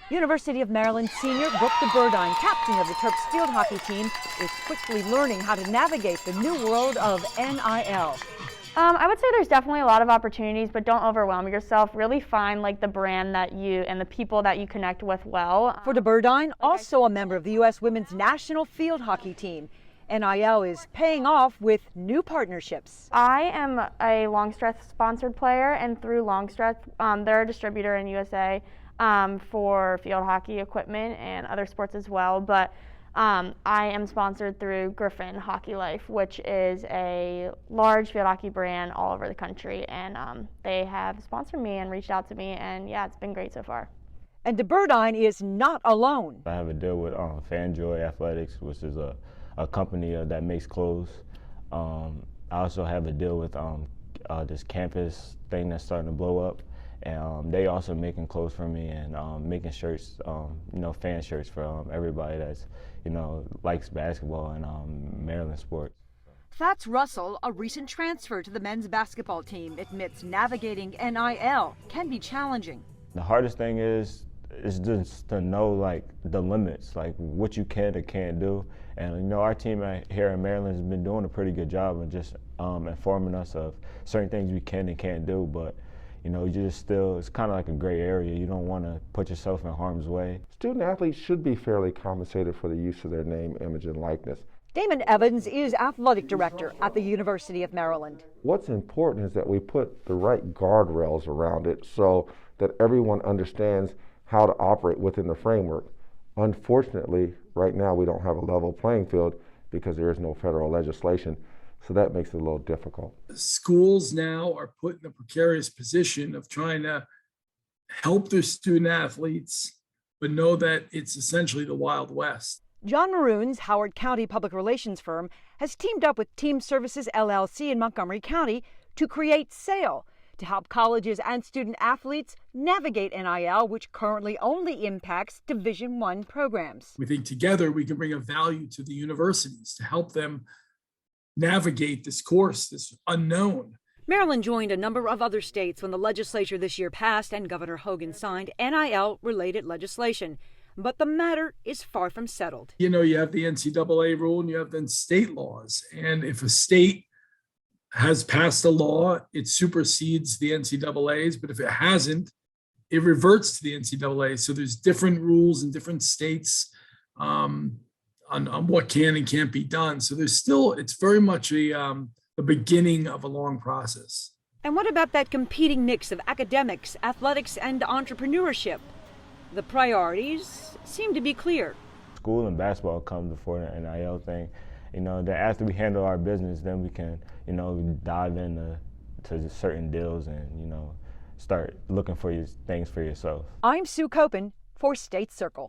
University of Maryland senior Brooke DeBurdine, captain of the Terps field hockey team, is quickly learning how to navigate the new world of NIL. I would say there's definitely a lot of opportunities, but don't overwhelm yourself. Really find the brand that you and the people that you connect with well. For DeBurdine, also a member of the U.S. women's national field hockey team, NIL is paying off with new partnerships. I am a Longstreth sponsored player, and through Longstreth, they're a distributor in USA for field hockey equipment and other sports as well. But I am sponsored through Griffin Hockey Life, which is a large field hockey brand all over the country, and they have sponsored me and reached out to me, and yeah, it's been great so far. And DeBurdine is not alone. I have a deal with FanJoy Athletics, which is a company that makes clothes. I also have a deal with this campus thing that's starting to blow up, and they also making clothes for me and making shirts, fan shirts for everybody that's likes basketball and Maryland sports. Thats Russell, a recent transfer to the men's basketball team, admits navigating NIL can be challenging. The hardest thing is just to know the limits, what you can and can't do. And our team here in Maryland has been doing a pretty good job of just informing us of certain things we can and can't do. But you just still, it's kind of like a gray area. You don't want to put yourself in harm's way. Student athletes should be fairly compensated for the use of their name, image, and likeness. Damon Evans is athletic director at the University of Maryland. What's important is that we put the right guardrails around it so that everyone understands how to operate within the framework. Unfortunately, right now we don't have a level playing field because there is no federal legislation, so that makes it a little difficult. Schools now are put in a precarious position of trying to help their student athletes, but know that it's essentially the Wild West. John Maroon's Howard County public relations firm has teamed up with Team Services LLC in Montgomery County to create SAIL, to help colleges and student athletes navigate NIL, which currently only impacts Division I programs. We think together we can bring a value to the universities to help them navigate this course, this unknown. Maryland joined a number of other states when the legislature this year passed and Governor Hogan signed NIL-related legislation. But the matter is far from settled. You have the NCAA rule and you have then state laws. And if a state has passed a law, it supersedes the NCAA's, but if it hasn't, it reverts to the NCAA. So there's different rules in different states on what can and can't be done. So it's very much the beginning of a long process. And what about that competing mix of academics, athletics, and entrepreneurship? The priorities seem to be clear. School and basketball come before the NIL thing. That after we handle our business, then we can, dive into certain deals and, start looking for things for yourself. I'm Sue Copen for State Circle.